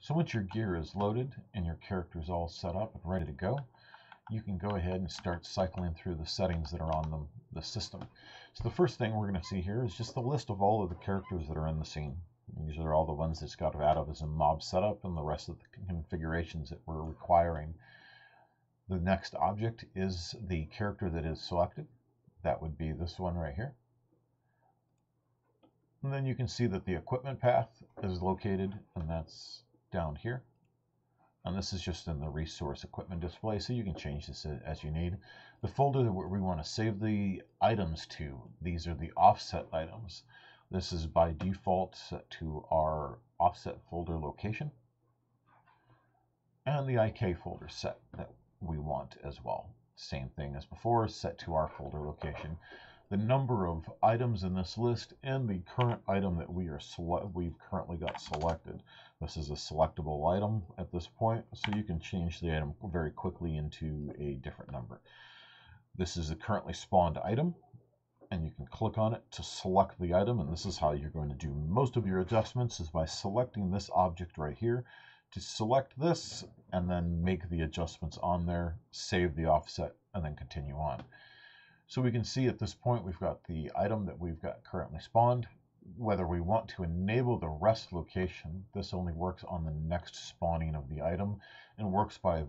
So once your gear is loaded and your character is all set up and ready to go, you can go ahead and start cycling through the settings that are on the system. So the first thing we're going to see here is just the list of all of the characters that are in the scene. These are all the ones that's got Atavism mob setup and the rest of the configurations that we're requiring. The next object is the character that is selected. That would be this one right here. And then you can see that the equipment path is located, and that's down here. And this is just in the resource equipment display, so you can change this as you need. The folder that we want to save the items to, these are the offset items. This is by default set to our offset folder location. And the IK folder set that we want as well. Same thing as before, set to our folder location. The number of items in this list and the current item that we've currently got selected. This is a selectable item at this point, so you can change the item very quickly into a different number. This is the currently spawned item, and you can click on it to select the item, and this is how you're going to do most of your adjustments, is by selecting this object right here. To select this and then make the adjustments on there, save the offset, and then continue on. So we can see at this point we've got the item that we've got currently spawned. Whether we want to enable the rest location, this only works on the next spawning of the item and works by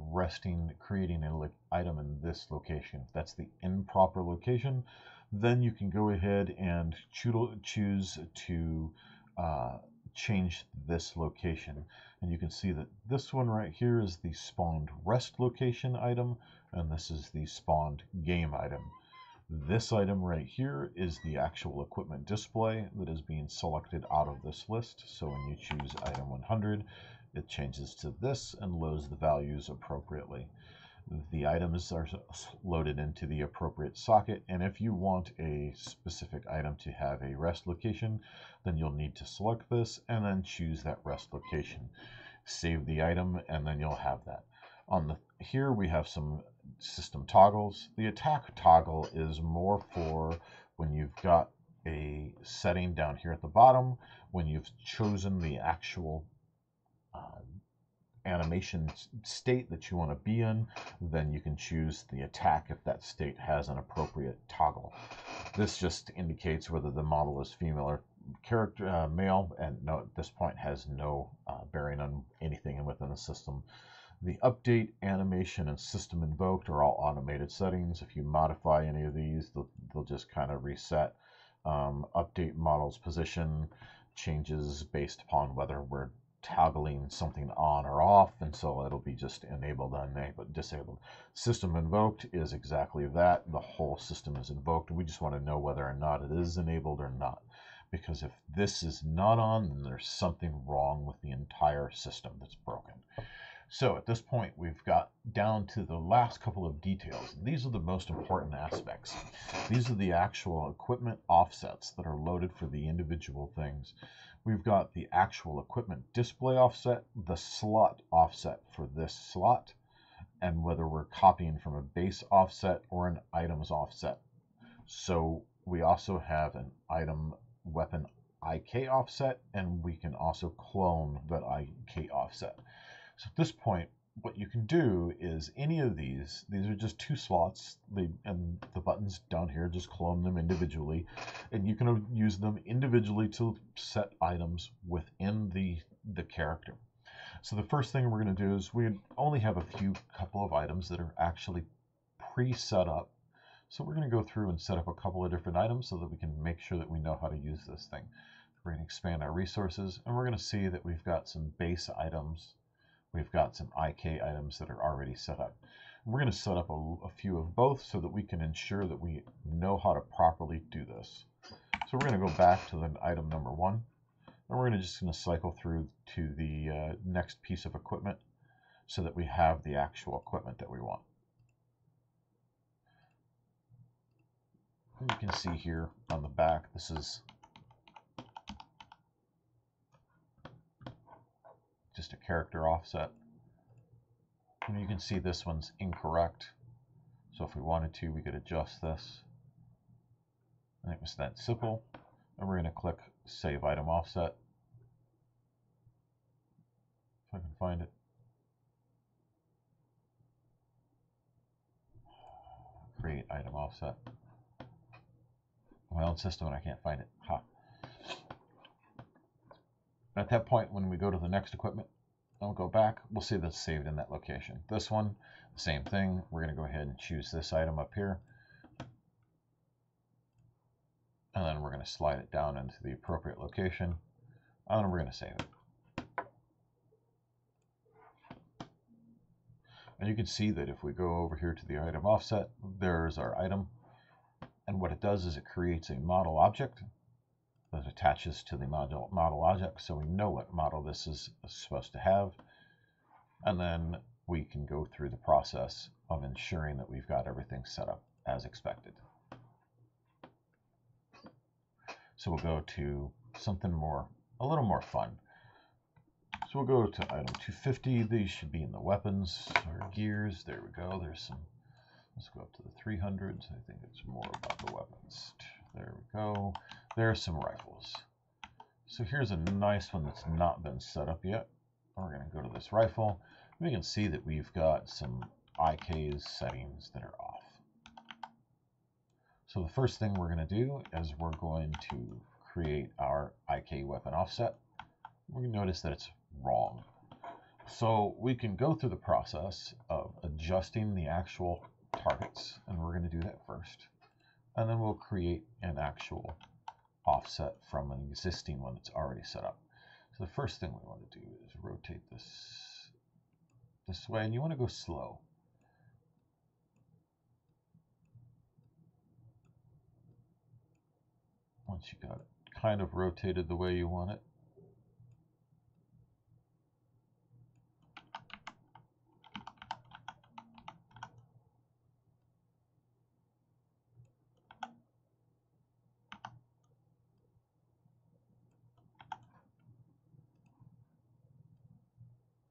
creating an item in this location. If that's the improper location, then you can go ahead and choose to change this location. And you can see that this one right here is the spawned rest location item, and this is the spawned game item. This item right here is the actual equipment display that is being selected out of this list. So when you choose item 100, it changes to this and loads the values appropriately. The items are loaded into the appropriate socket, and if you want a specific item to have a rest location, then you'll need to select this and then choose that rest location. Save the item, and then you'll have that. Here we have some system toggles. The attack toggle is more for when you've got a setting down here at the bottom, when you've chosen the actual animation state that you want to be in, then you can choose the attack if that state has an appropriate toggle. This just indicates whether the model is female or male, and no, at this point has no bearing on anything within the system. The update, animation, and system invoked are all automated settings. If you modify any of these, they'll just kind of reset. Update model's position changes based upon whether we're toggling something on or off, and so it'll be just enabled and disabled. System invoked is exactly that. The whole system is invoked. We just want to know whether or not it is enabled or not, because if this is not on, then there's something wrong with the entire system that's broken. So at this point, we've got down to the last couple of details. These are the most important aspects. These are the actual equipment offsets that are loaded for the individual things. We've got the actual equipment display offset, the slot offset for this slot, and whether we're copying from a base offset or an items offset. So we also have an item weapon IK offset, and we can also clone that IK offset. So at this point, what you can do is any of these are just two slots, and the buttons down here, just clone them individually, and you can use them individually to set items within the character. So the first thing we're going to do is we only have a couple of items that are actually pre-set up. So we're going to go through and set up a couple of different items so that we can make sure that we know how to use this thing. We're going to expand our resources, and we're going to see that we've got some base items. We've got some IK items that are already set up. We're going to set up a few of both so that we can ensure that we know how to properly do this. So we're going to go back to the item number 1, and we're just going to cycle through to the next piece of equipment so that we have the actual equipment that we want. And you can see here on the back, this is just a character offset. And you can see this one's incorrect. So if we wanted to, we could adjust this. And it was that simple. And we're going to click Save Item Offset. If I I can find it. Create item offset. My own system and I can't find it. Ha. At that point, when we go to the next equipment, I'll go back, we'll see that's saved in that location. This one, the same thing. We're going to go ahead and choose this item up here. And then we're going to slide it down into the appropriate location. And then we're going to save it. And you can see that if we go over here to the item offset, there's our item. And what it does is it creates a model object that attaches to the model object, so we know what model this is supposed to have. And then we can go through the process of ensuring that we've got everything set up as expected. So we'll go to something a little more fun. So we'll go to item 250. These should be in the weapons or gears. There we go. There's some. Let's go up to the 300s. I think it's more about the weapons. There we go. There's some rifles. So here's a nice one that's not been set up yet. We're going to go to this rifle. We can see that we've got some IK's settings that are off. So the first thing we're going to do is we're going to create our IK weapon offset. We notice that it's wrong. So we can go through the process of adjusting the actual targets, and we're going to do that first. And then we'll create an actual offset from an existing one that's already set up. So the first thing we want to do is rotate this way, and you want to go slow. Once you got it kind of rotated the way you want it,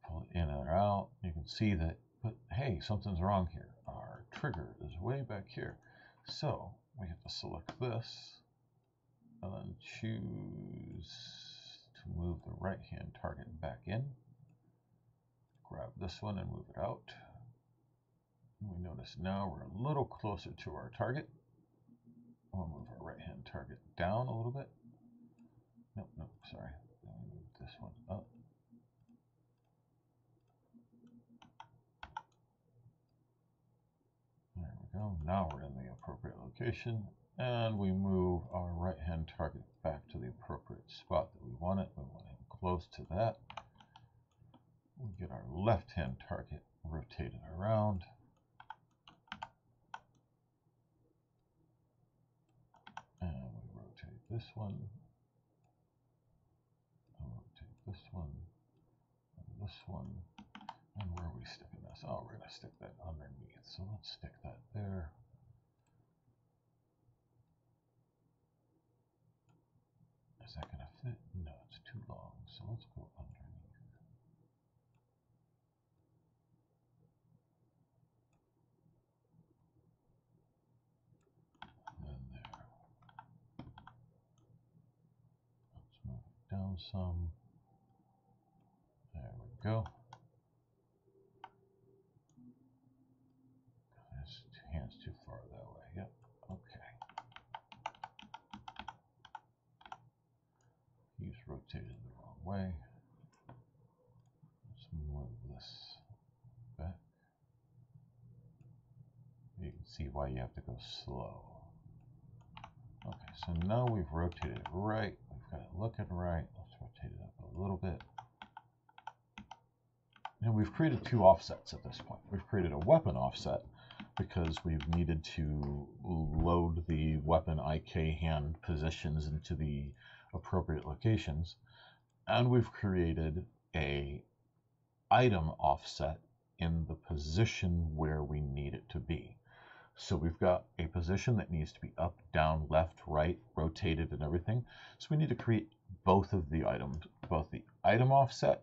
pull it in or out. You can see that, but hey, something's wrong here. Our trigger is way back here. So we have to select this and then choose to move the right hand target back in. Grab this one and move it out. And we notice now we're a little closer to our target. We'll move our right hand target down a little bit. Nope, sorry. Move this one up. There we go. Now we're in the appropriate location. And we move our right hand target back to the appropriate spot that we want it. We want him close to that. We get our left hand target rotated around. And we rotate this one. And rotate this one. And this one. And where are we sticking this? Oh, we're going to stick that underneath. So let's stick that there. Is that going to fit? No, it's too long. So let's go underneath. And then there. Let's move it down some. There we go. His hand's too far that way. Yep. Okay. He's rotated the wrong way. Let's move this back. You can see why you have to go slow. Okay, so now we've rotated it right. We've got it looking right. Let's rotate it up a little bit. And we've created two offsets at this point. We've created a weapon offset because we've needed to load the weapon IK hand positions into the appropriate locations. And we've created a item offset in the position where we need it to be. So we've got a position that needs to be up, down, left, right, rotated, and everything. So we need to create both of the items, both the item offset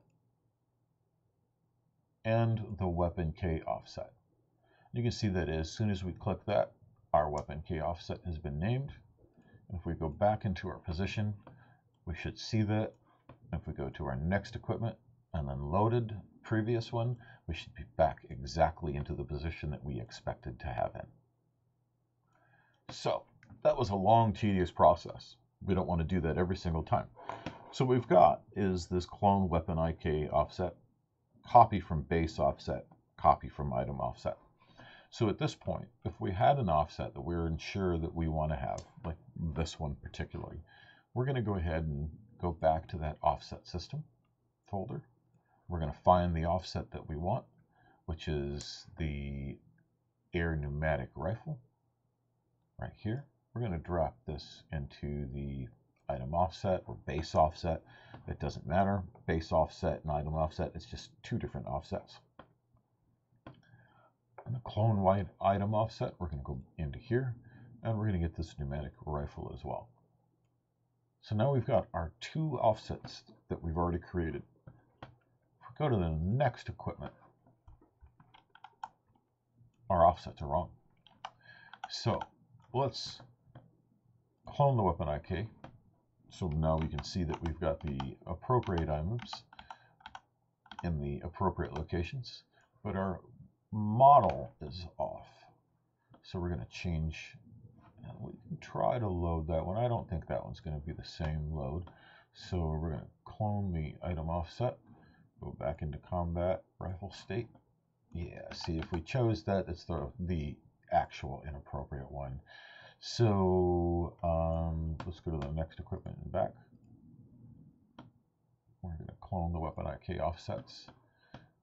and the weapon K offset. You can see that as soon as we click that, our weapon K offset has been named. And if we go back into our position, we should see that. If we go to our next equipment and then loaded previous one, we should be back exactly into the position that we expected to have in. So that was a long, tedious process. We don't want to do that every single time. So what we've got is this clone weapon IK offset, copy from base offset, copy from item offset. So at this point, if we had an offset that we're sure that we want to have, like this one particularly, we're going to go ahead and go back to that offset system folder. We're going to find the offset that we want, which is the air pneumatic rifle right here. We're going to drop this into the item offset or base offset. It doesn't matter. Base offset and item offset, it's just two different offsets. And the clone white item offset, we're going to go into here and we're going to get this pneumatic rifle as well. So now we've got our two offsets that we've already created. If we go to the next equipment, our offsets are wrong. So let's clone the weapon IK. So now we can see that we've got the appropriate items in the appropriate locations, but our model is off. So we're going to change, and we can try to load that one. I don't think that one's going to be the same load. So we're going to clone the item offset, go back into combat rifle state. Yeah, see, if we chose that, it's the actual inappropriate one. So let's go to the next equipment and back. We're going to clone the weapon IK offsets.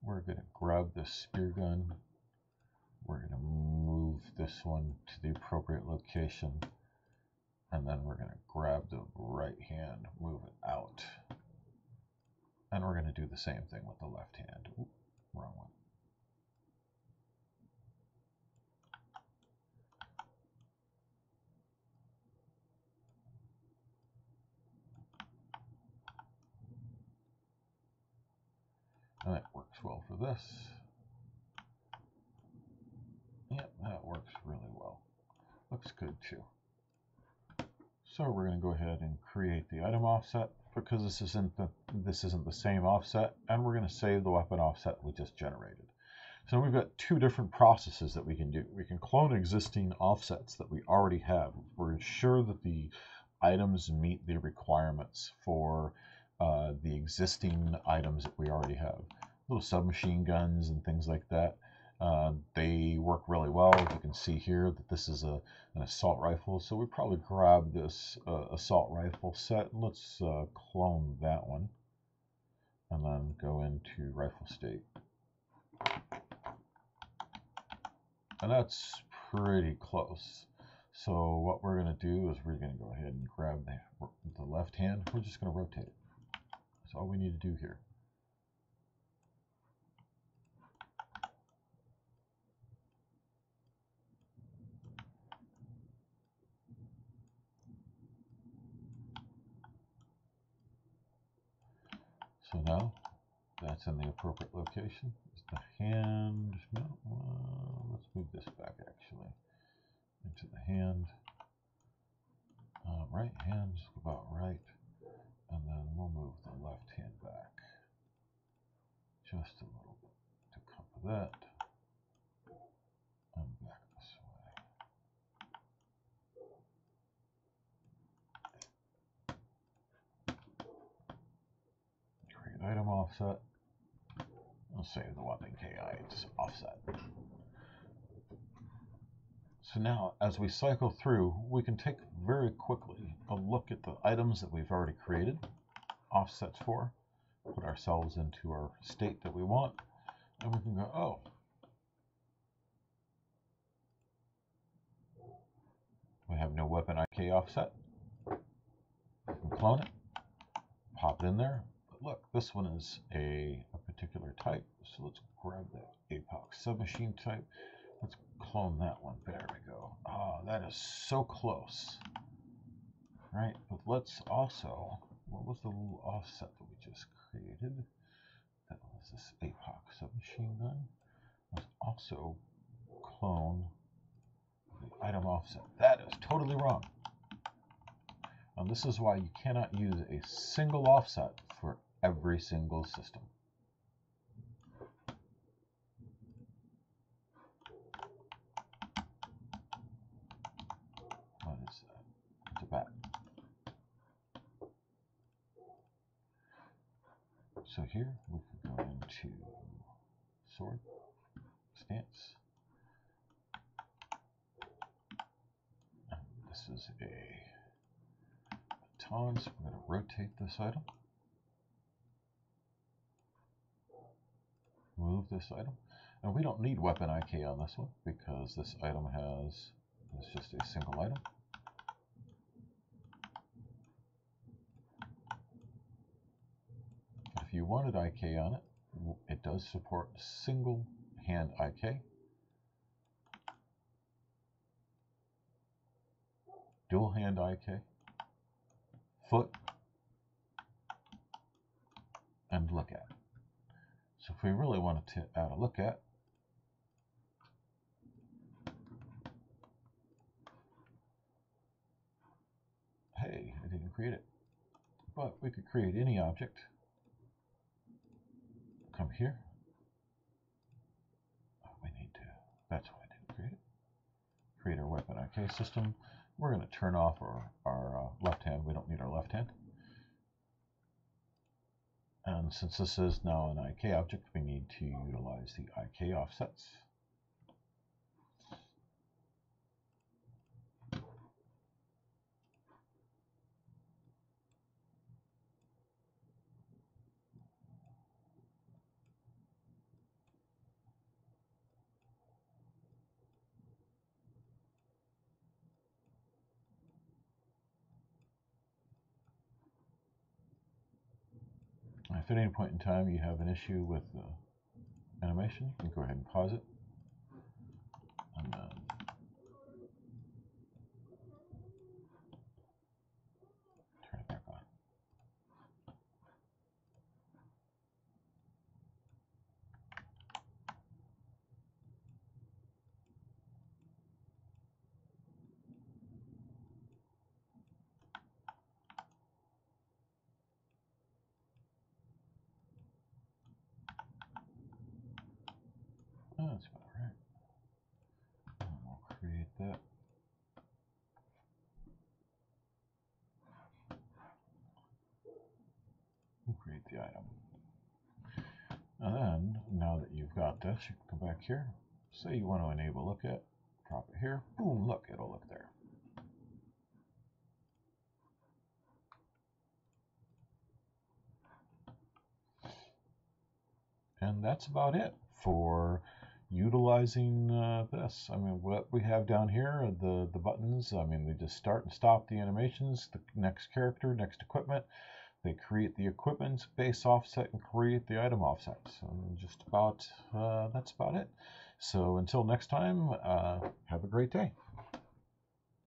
We're going to grab this spear gun. We're going to move this one to the appropriate location. And then we're going to grab the right hand, move it out. And we're going to do the same thing with the left hand. Ooh, wrong one. And that works well for this. Yep, that works really well. Looks good too. So we're going to go ahead and create the item offset because this isn't the same offset, and we're going to save the weapon offset we just generated. So we've got two different processes that we can do. We can clone existing offsets that we already have. We're sure that the items meet the requirements for the existing items that we already have. Little submachine guns and things like that. They work really well. You can see here that this is an assault rifle. So we probably grab this assault rifle set. Let's clone that one and then go into rifle state. And that's pretty close. So what we're going to do is we're going to go ahead and grab the left hand. We're just going to rotate it. That's all we need to do here. So now that's in the appropriate location. It's the hand. No, let's move this back actually into the hand. Right hand's about right, and then we'll move the left hand back just a little bit to cover that, and back this way. Create item offset. I'll save the weapon KI, it's offset. So now, as we cycle through, we can take very quickly a look at the items that we've already created offsets for, put ourselves into our state that we want, and we can go, oh, we have no weapon IK offset. We can clone it, pop it in there. But look, this one is a particular type, so let's grab that APOC submachine type. Let's clone that one. There we go. Oh, that is so close. Right, but let's also, what was the little offset that we just created? That was this APOC submachine gun. Let's also clone the item offset. That is totally wrong. And this is why you cannot use a single offset for every single system. So here we could go into sword, stance. And this is a baton, so we're going to rotate this item. Move this item. And we don't need weapon IK on this one because this item is just a single item. If you wanted IK on it, it does support single hand IK, dual hand IK, foot, and look at. So if we really wanted to add a look at, hey, I didn't create it, but we could create any object. Come here. Oh, we need to, that's why I didn't create it. Create our weapon IK system. We're going to turn off our left hand. We don't need our left hand. And since this is now an IK object, we need to utilize the IK offsets. If at any point in time you have an issue with the animation, you can go ahead and pause it. And then turn it back on. Oh, that's about right. And we'll create that. We'll create the item. And then, now that you've got this, you can come back here. Say you want to enable look at, drop it here. Boom, look, it'll look there. And that's about it for utilizing this. I mean, what we have down here are the buttons. I mean, they just start and stop the animations, the next character, next equipment. They create the equipment base offset and create the item offsets. And just about, that's about it. So until next time, have a great day.